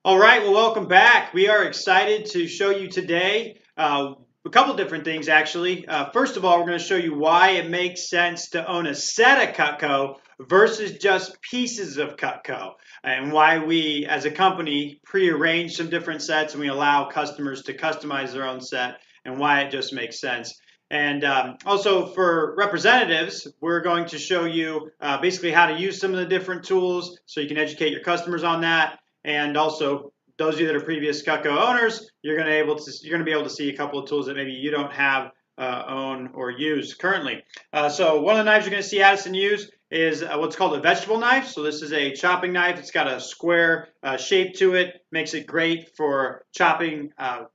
All right, well, welcome back. We are excited to show you today a couple different things, actually. First of all, we're going to show you why it makes sense to own a set of Cutco versus just pieces of Cutco, and why we, as a company, prearrange some different sets and we allow customers to customize their own set, and why it just makes sense. And also for representatives, we're going to show you basically how to use some of the different tools so you can educate your customers on that. And also, those of you that are previous Cutco owners, you're going to be able to see a couple of tools that maybe you don't have own or use currently. So one of the knives you're going to see Adison use is what's called a vegetable knife. So this is a chopping knife. It's got a square shape to it. Makes it great for chopping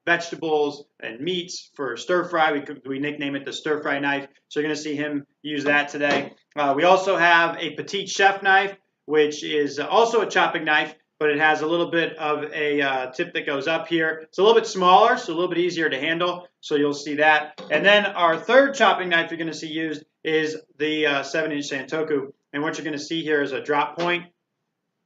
vegetables and meats for stir fry. We nickname it the stir fry knife. So you're going to see him use that today. We also have a petite chef knife, which is also a chopping knife, but it has a little bit of a tip that goes up here. It's a little bit smaller, so a little bit easier to handle, so you'll see that. And then our third chopping knife you're going to see used is the 7-inch Santoku. And what you're going to see here is a drop point.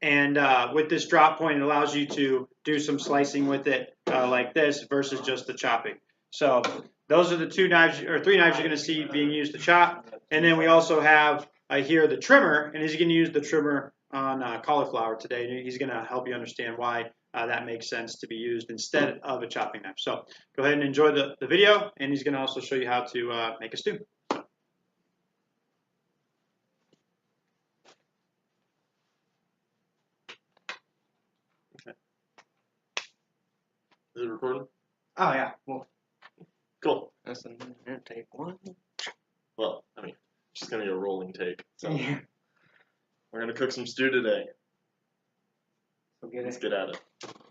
And with this drop point, it allows you to do some slicing with it like this versus just the chopping. So those are the three knives you're going to see being used to chop. And then we also have here the trimmer, and he's going to use the trimmer on cauliflower today. He's going to help you understand why that makes sense to be used instead of a chopping knife. So go ahead and enjoy the video, and he's going to also show you how to make a stew. Okay. Is it recording? Oh, yeah. Well, cool. That's an take one. Well, I mean, it's just going to be a rolling take. So yeah. we're going to cook some stew today. So Let's get at it.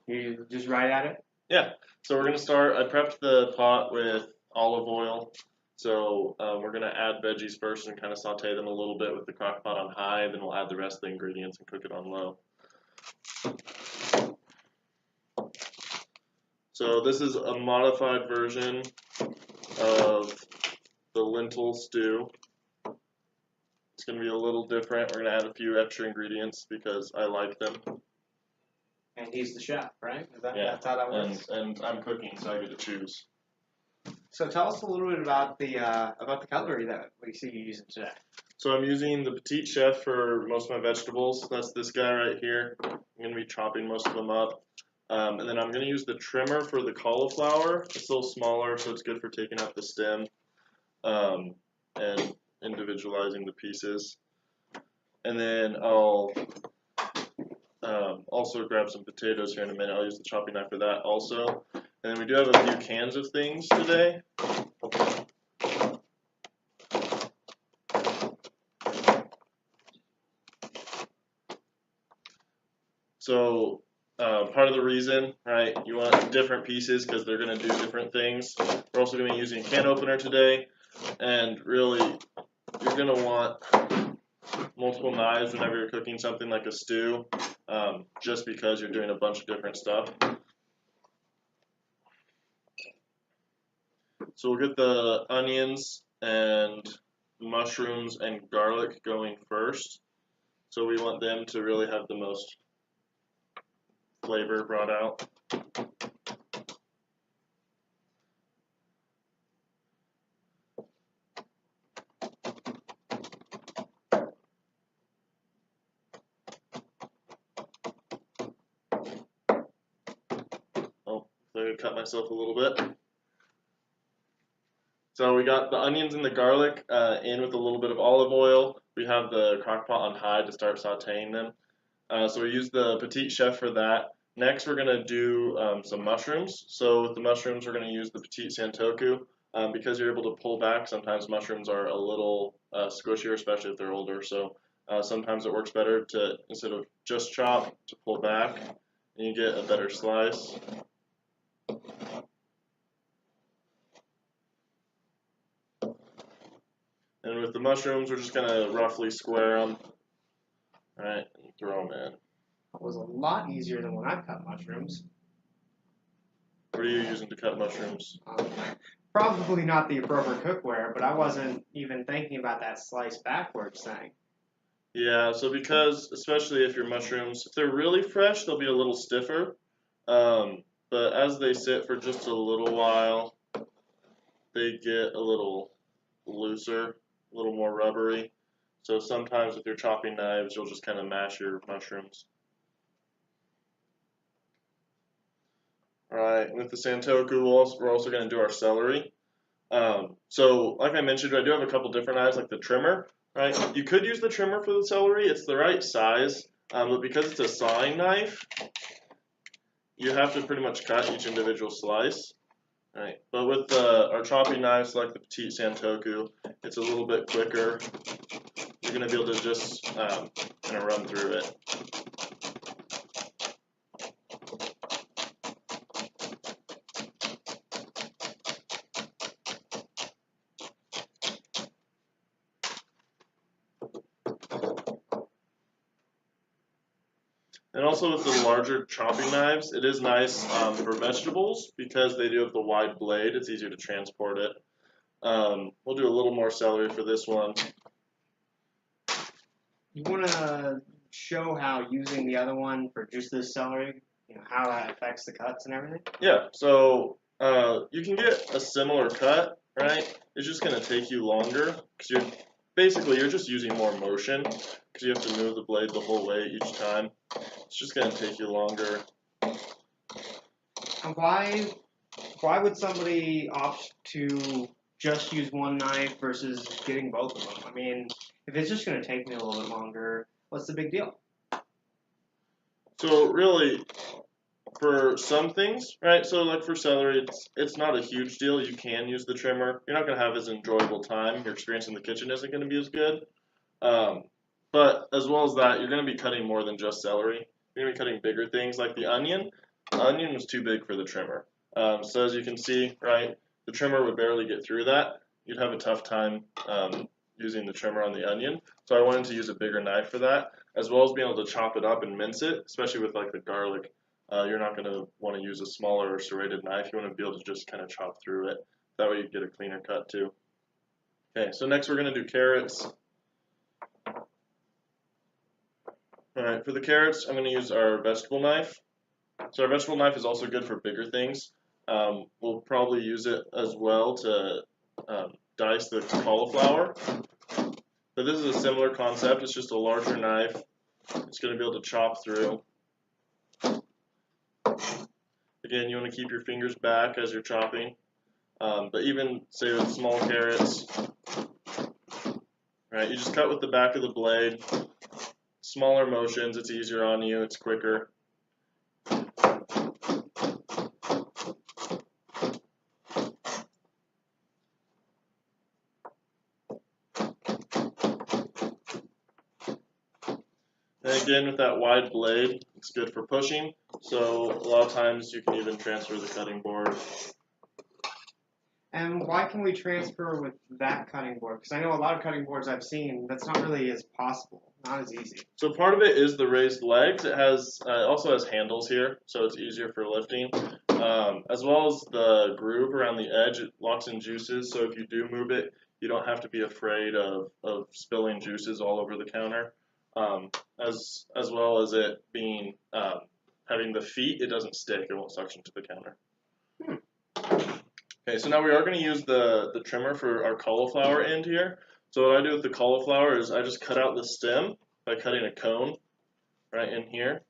You just right at it? Yeah. So we're going to start. I prepped the pot with olive oil. So we're going to add veggies first and kind of saute them a little bit with the crock pot on high. Then we'll add the rest of the ingredients and cook it on low. So this is a modified version of the lentil stew. It's going to be a little different. We're going to add a few extra ingredients because I like them. And he's the chef, right? Yeah. That's how that works? And I'm cooking, so I get to choose. So tell us a little bit about the cutlery that we see you using today. So I'm using the Petite Chef for most of my vegetables. That's this guy right here. I'm going to be chopping most of them up. And then I'm going to use the trimmer for the cauliflower. It's a little smaller, so it's good for taking out the stem and individualizing the pieces. And then I'll also grab some potatoes here in a minute. I'll use the chopping knife for that also. And then we do have a few cans of things today. So part of the reason, right, you want different pieces because they're going to do different things. We're also going to be using a can opener today. And really, you're going to want multiple knives whenever you're cooking something like a stew, just because you're doing a bunch of different stuff. So we'll get the onions and mushrooms and garlic going first. So we want them to really have the most flavor brought out. Oh, I cut myself a little bit. So we got the onions and the garlic in with a little bit of olive oil. We have the crock pot on high to start sauteing them. So we use the Petite Chef for that. Next, we're going to do some mushrooms. So with the mushrooms, we're going to use the Petite Santoku. Because you're able to pull back, sometimes mushrooms are a little squishier, especially if they're older. So sometimes it works better to, instead of just chop, to pull back, and you get a better slice. And with the mushrooms, we're just going to roughly square them. All right, and throw them in. It was a lot easier than when I cut mushrooms. What are you using to cut mushrooms? Probably not the appropriate cookware, but I wasn't even thinking about that slice backwards thing. Yeah, so because, especially if your mushrooms, if they're really fresh, they'll be a little stiffer. But as they sit for just a little while, they get a little looser, a little more rubbery. So sometimes with your chopping knives, you'll just kind of mash your mushrooms. Alright, with the Santoku, we're also going to do our celery. So, like I mentioned, I do have a couple different knives, like the trimmer. Right, you could use the trimmer for the celery. It's the right size, but because it's a sawing knife, you have to pretty much cut each individual slice. Right, but with our chopping knives, like the Petite Santoku, it's a little bit quicker. You're going to be able to just kind of run through it. And also with the larger chopping knives, it is nice for vegetables because they do have the wide blade. It's easier to transport it. We'll do a little more celery for this one. You want to show how using the other one for just this celery, how that affects the cuts and everything? Yeah, so you can get a similar cut, right? It's just going to take you longer because you're just using more motion because you have to move the blade the whole way each time. It's just going to take you longer. And why would somebody opt to just use one knife versus getting both of them? I mean, if it's just going to take me a little bit longer, what's the big deal? So really, for some things, right? So like for celery, it's not a huge deal. You can use the trimmer. You're not going to have as enjoyable time. Your experience in the kitchen isn't going to be as good. But as well as that, you're going to be cutting more than just celery. You're going to be cutting bigger things like the onion. The onion was too big for the trimmer. So as you can see, right, the trimmer would barely get through that. You'd have a tough time using the trimmer on the onion. So I wanted to use a bigger knife for that, as well as being able to chop it up and mince it, especially with like the garlic. You're not going to want to use a smaller or serrated knife. You want to be able to just kind of chop through it. That way you get a cleaner cut too. Okay, so next we're going to do carrots. Alright, for the carrots, I'm going to use our vegetable knife. So our vegetable knife is also good for bigger things. We'll probably use it as well to dice the cauliflower. But this is a similar concept. It's just a larger knife. It's going to be able to chop through. Again, you want to keep your fingers back as you're chopping. But even, say, with small carrots, right, you just cut with the back of the blade. Smaller motions, it's easier on you, it's quicker. And again, with that wide blade, it's good for pushing. So a lot of times you can even transfer the cutting board. And why can we transfer with that cutting board? Because I know a lot of cutting boards I've seen, that's not really as possible, not as easy. So part of it is the raised legs. It also has handles here, so it's easier for lifting. As well as the groove around the edge, it locks in juices, so if you do move it, you don't have to be afraid of spilling juices all over the counter. As well as it being having the feet, it doesn't stick, it won't suction to the counter. Okay, so now we are going to use the trimmer for our cauliflower end here. So what I do with the cauliflower is I just cut out the stem by cutting a cone right in here.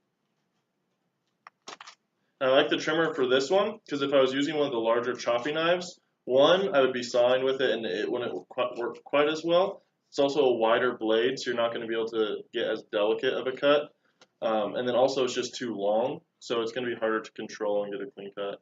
And I like the trimmer for this one because if I was using one of the larger chopping knives, one, I would be sawing with it and it wouldn't work quite as well. It's also a wider blade, so you're not going to be able to get as delicate of a cut. And then also it's just too long, so it's going to be harder to control and get a clean cut.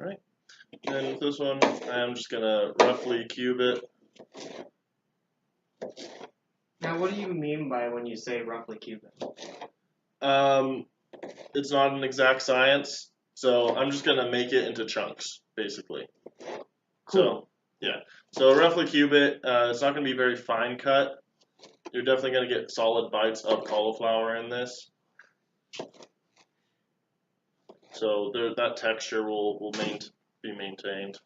Alright, and then with this one, I'm just going to roughly cube it. Now, what do you mean by when you say roughly cube it? It's not an exact science, so I'm just going to make it into chunks, basically. Cool. So, yeah. So roughly cube it. It's not going to be very fine cut. You're definitely going to get solid bites of cauliflower in this. So that texture will be maintained.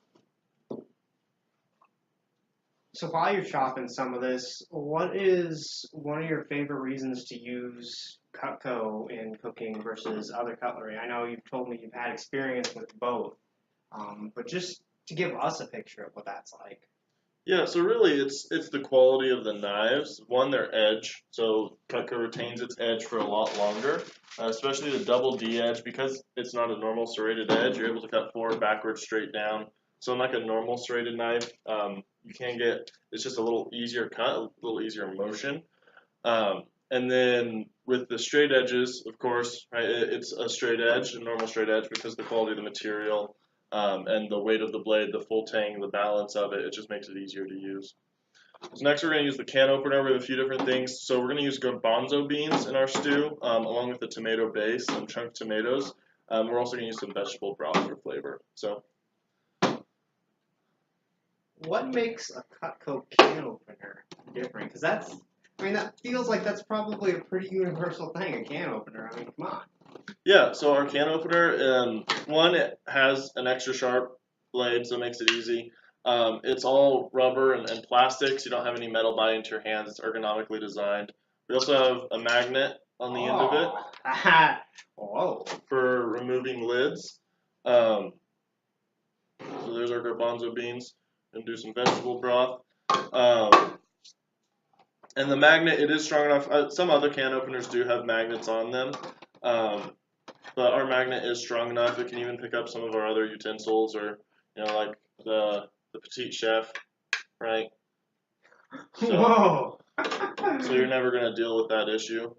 So while you're chopping some of this, what is one of your favorite reasons to use Cutco in cooking versus other cutlery? I know you've told me you've had experience with both, but just to give us a picture of what that's like. Yeah, so really it's the quality of the knives. One, their edge. So Cutco retains its edge for a lot longer, especially the double D edge. Because it's not a normal serrated edge, you're able to cut forward, backwards, straight down. So unlike a normal serrated knife, you can get, it's just a little easier cut, a little easier motion. And then with the straight edges, of course, right, it's a straight edge, a normal straight edge, because the quality of the material and the weight of the blade, the full tang, the balance of it just makes it easier to use. So next we're going to use the can opener with a few different things. So we're going to use garbanzo beans in our stew, along with the tomato base, some chunked tomatoes. We're also going to use some vegetable broth for flavor. So What makes a Cutco can opener different? Because that feels like that's probably a pretty universal thing, a can opener. I mean, come on. yeah, so our can opener, one, it has an extra sharp blade, so it makes it easy. It's all rubber and plastic, so you don't have any metal biting into your hands. It's ergonomically designed. We also have a magnet on the end of it Whoa. for removing lids. So there's our garbanzo beans. And do some vegetable broth. And the magnet, it is strong enough. Some other can openers do have magnets on them. But our magnet is strong enough. It can even pick up some of our other utensils, or like the petite chef, right? So, Whoa. so you're never going to deal with that issue.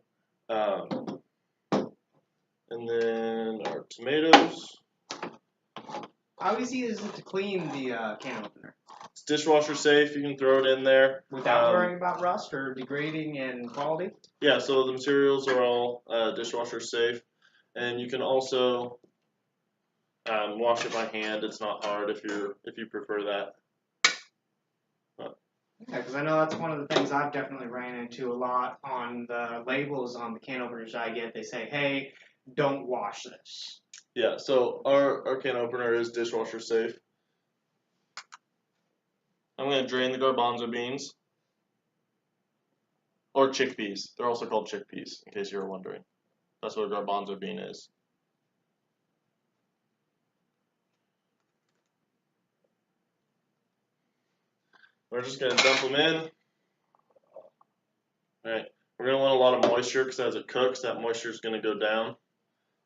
And then our tomatoes. How easy is it to clean the can opener? It's dishwasher safe. You can throw it in there without worrying about rust or degrading in quality? Yeah, so the materials are all dishwasher safe, and you can also wash it by hand. It's not hard if you prefer that. Yeah, because I know that's one of the things I've definitely ran into a lot on the labels on the can openers I get. They say, "Hey, don't wash this." Yeah, so our can opener is dishwasher safe. I'm going to drain the garbanzo beans, or chickpeas. They're also called chickpeas, in case you were wondering. That's what a garbanzo bean is. We're just going to dump them in. All right, we're going to want a lot of moisture because as it cooks, that moisture is going to go down.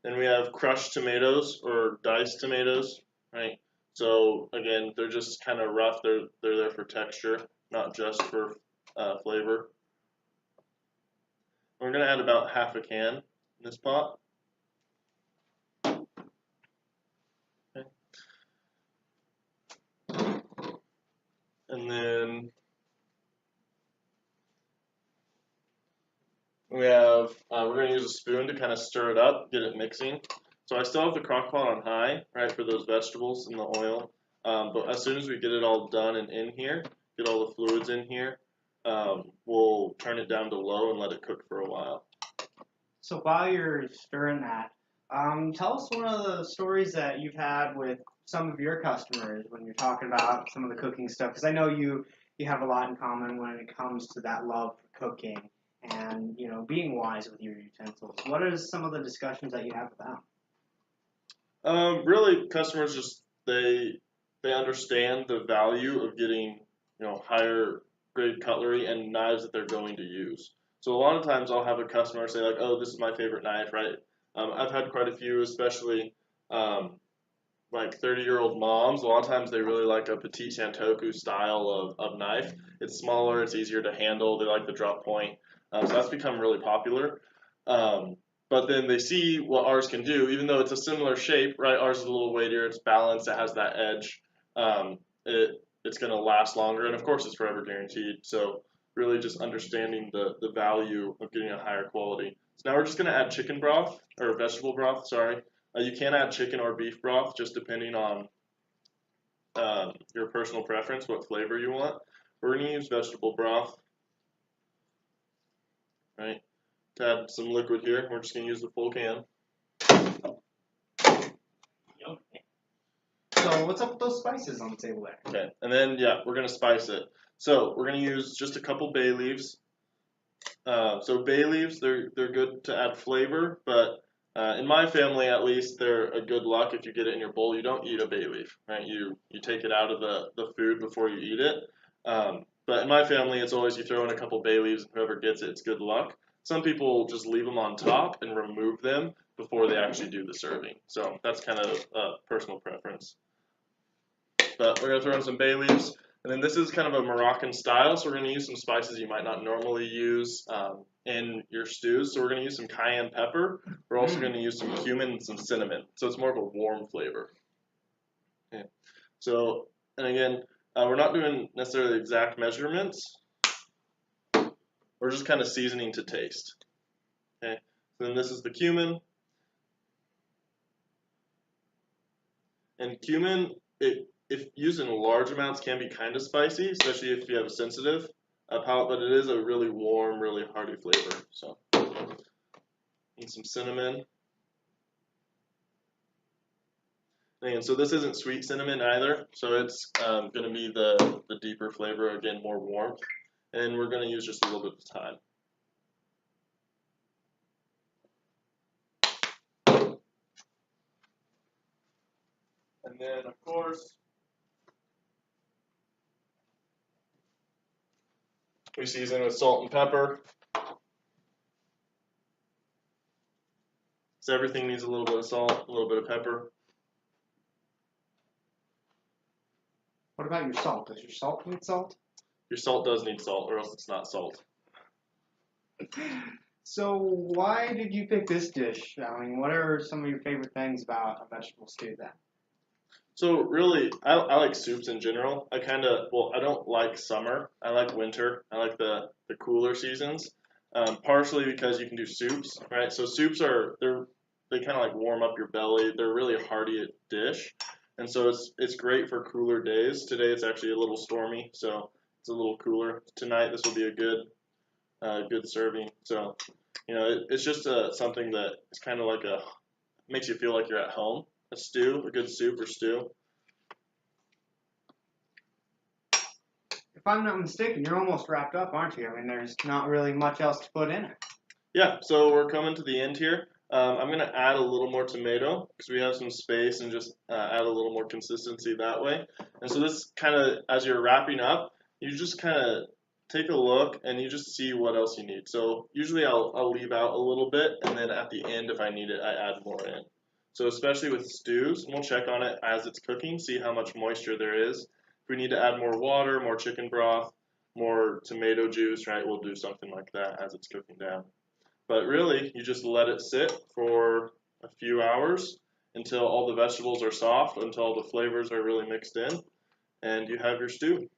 Then we have crushed tomatoes or diced tomatoes, right? So again, they're just kind of rough. They're there for texture, not just for flavor. We're going to add about half a can in this pot. Okay. And then we have, we're going to use a spoon to kind of stir it up, get it mixing. So I still have the crock pot on high, right, for those vegetables and the oil. But as soon as we get it all done and in here, get all the fluids in here, we'll turn it down to low and let it cook for a while. So while you're stirring that, tell us one of the stories that you've had with some of your customers when you're talking about some of the cooking stuff. Because I know you have a lot in common when it comes to that love for cooking and being wise with your utensils. What are some of the discussions that you have with them? Really, customers just they understand the value of getting higher grade cutlery and knives that they're going to use. So a lot of times I'll have a customer say like, "Oh, this is my favorite knife," right? I've had quite a few, especially like 30-year-old moms. A lot of times they really like a petite santoku style of knife. It's smaller, it's easier to handle. They like the drop point, so that's become really popular. But then they see what ours can do, even though it's a similar shape, right? Ours is a little weightier, it's balanced, it has that edge. It's going to last longer, and of course it's forever guaranteed. So really just understanding the value of getting a higher quality. So now we're just going to add chicken broth, or vegetable broth, sorry. You can add chicken or beef broth, just depending on your personal preference, what flavor you want. We're going to use vegetable broth, right? To add some liquid here, we're just going to use the full can. So what's up with those spices on the table there? Okay, and then yeah, we're gonna spice it. So we're gonna use just a couple bay leaves. So bay leaves, they're good to add flavor, but in my family at least, they're a good luck if you get it in your bowl. You don't eat a bay leaf, right? You take it out of the food before you eat it. But in my family, it's always you throw in a couple bay leaves, and whoever gets it, it's good luck. Some people just leave them on top and remove them before they actually do the serving. So that's kind of personal preference. But we're going to throw in some bay leaves. And then this is kind of a Moroccan style, so we're going to use some spices you might not normally use in your stews. So we're going to use some cayenne pepper. We're also going to use some cumin and some cinnamon. So it's more of a warm flavor. Okay. So, and again, we're not doing necessarily exact measurements. We're just kind of seasoning to taste. Okay. So then this is the cumin. And cumin, if used in large amounts, can be kind of spicy, especially if you have a sensitive palate, but it is a really warm, really hearty flavor. So, and some cinnamon. And so this isn't sweet cinnamon either, so it's going to be the deeper flavor, again, more warmth. And we're going to use just a little bit of thyme. And then, of course, we season with salt and pepper. So everything needs a little bit of salt, a little bit of pepper. What about your salt? Does your salt need salt? Your salt does need salt, or else it's not salt. So why did you pick this dish? I mean, what are some of your favorite things about a vegetable stew then? So really, I like soups in general. I don't like summer. I like winter. I like the cooler seasons. Partially because you can do soups, right? So soups they kind of like warm up your belly. They're really a hearty dish, and so it's great for cooler days. Today it's actually a little stormy, so it's a little cooler. Tonight this will be a good serving. So it's just something that is kind of like makes you feel like you're at home. A stew, a good soup or stew. If I'm not mistaken, you're almost wrapped up, aren't you? I mean, there's not really much else to put in it. Yeah, so we're coming to the end here. I'm going to add a little more tomato because we have some space and just add a little more consistency that way. And so this kind of, as you're wrapping up, you just kind of take a look and you just see what else you need. So usually I'll leave out a little bit, and then at the end, if I need it, I add more in. So especially with stews, we'll check on it as it's cooking, see how much moisture there is. If we need to add more water, more chicken broth, more tomato juice, right, we'll do something like that as it's cooking down. But really, you just let it sit for a few hours until all the vegetables are soft, until all the flavors are really mixed in, and you have your stew.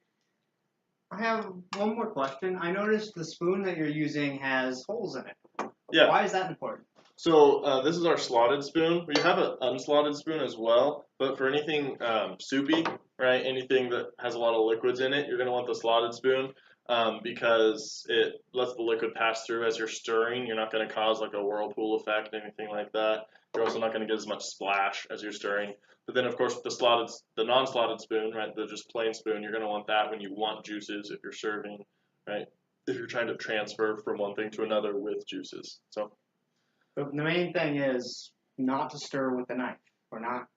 I have one more question. I noticed the spoon that you're using has holes in it. Yeah. Why is that important? So this is our slotted spoon. We have an unslotted spoon as well, but for anything soupy, right, anything that has a lot of liquids in it, you're going to want the slotted spoon because it lets the liquid pass through as you're stirring. You're not going to cause like a whirlpool effect, anything like that. You're also not going to get as much splash as you're stirring. But then, of course, the non-slotted spoon, right, the just plain spoon, you're going to want that when you want juices if you're serving, right, if you're trying to transfer from one thing to another with juices. So. But the main thing is not to stir with the knife. We're not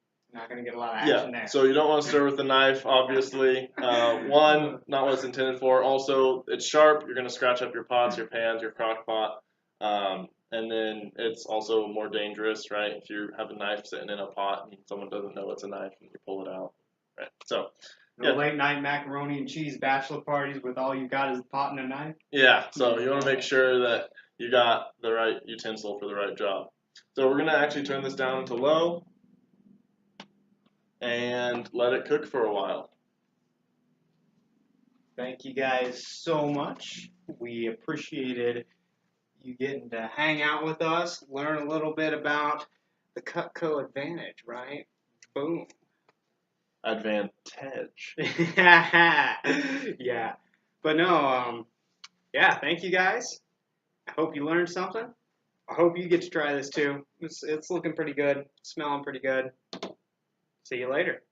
going to get a lot of action there. So you don't want to stir with the knife, obviously. One, not what it's intended for. Also, it's sharp. You're going to scratch up your pots, your pans, your crock pot. And then it's also more dangerous, right, if you have a knife sitting in a pot and someone doesn't know it's a knife and you pull it out. Right. So. No late night macaroni and cheese bachelor parties with all you got is a pot and a knife? Yeah, so you want to make sure that you got the right utensil for the right job. So we're going to actually turn this down to low and let it cook for a while. Thank you guys so much. We appreciated you getting to hang out with us, learn a little bit about the Cutco advantage, right? Boom. advantage. Yeah. But no, yeah, thank you guys. I hope you learned something. I hope you get to try this too. It's looking pretty good, smelling pretty good. See you later.